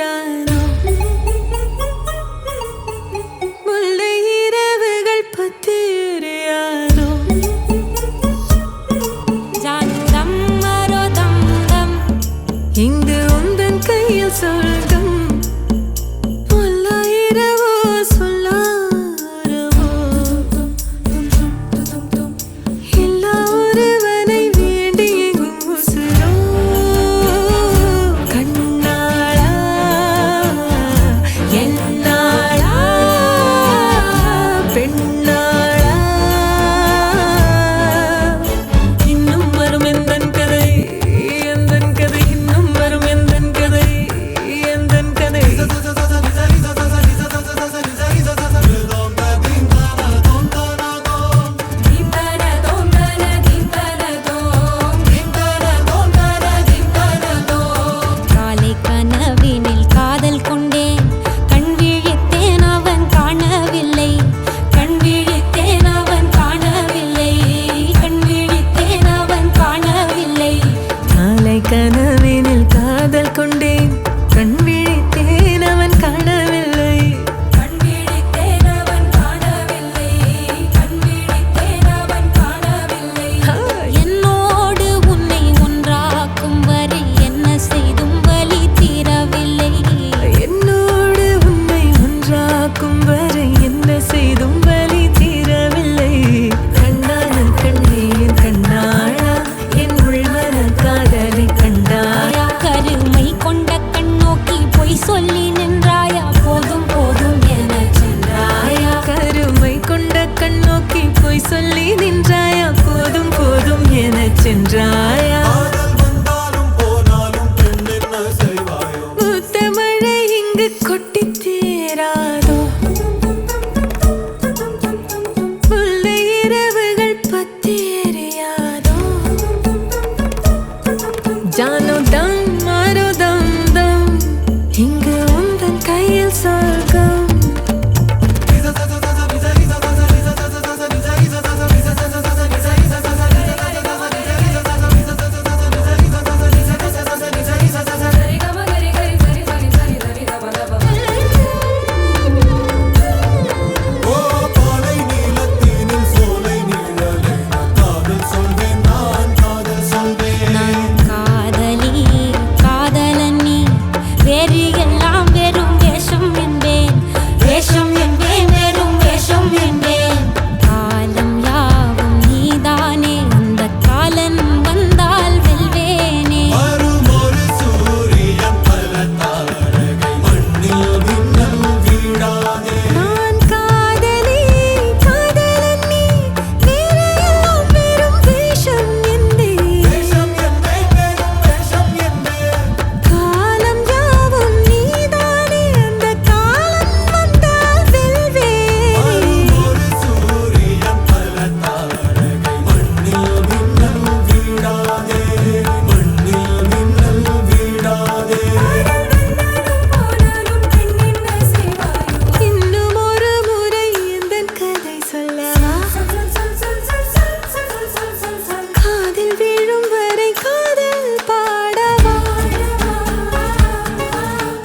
யாரோ முல்லை இரவுகள் பத்திரு யாரோ ஜானுதம் மரோதம் தம் இங்கு உந்தன் கையில் சொர்க்கம் கனவினில் காதல் கொண்டேன் கண் விழித்தேன் அவன் காணவில்லை கண் விழித்தேன் அவன் காணவில்லை கண் விழித்தேன் அவன் காணவில்லை என்னோடு உன்னை ஒன்றாக்கும் வரை என்ன செய்தும் வலி தீரவில்லை என்னோடு உன்னை ஒன்றாக்கும் வரை என்ன செய்தும் வலி தீரவில்லை கண்ணான கண்ணீர் கண்ணாளா என் உள்மன காதலை கண்டாயா கருமை கொண்ட கண்ணோக்கி பொய் சொல்லி நின்றாயா போதும் போதும் என சென்றாயா கருமை கொண்ட கண்ணோக்கி பொய் சொல்லி நின்றாயா போதும் போதும் என சென்றாயா முத்தமழை இங்கு கொட்டி தீராதோ முல்லை இரவுகள் பத்தி எரியாதோ ஜானோ தம் மாரோ தம் தம் இங்கு உந்தன் கையில் சொர்க்கம்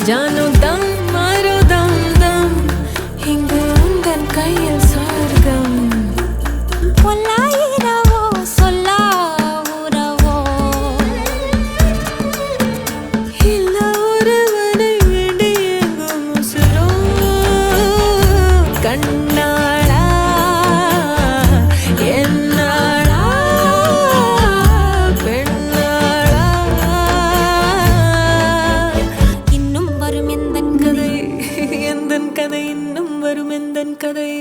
ஜானோ தம் மாரோ தம் தம் இங்கு உந்தன் கையில் சொர்க்கம் பொல்லாயிரவோ சொல்லா உறவோ இல்ல ஒருவனை வேண்டி எங்கும் உசுரோ கண்ணாளா என்னாளா பெண்ணாளா எந்தன் கதை இன்னும் வரும் எந்தன் கதை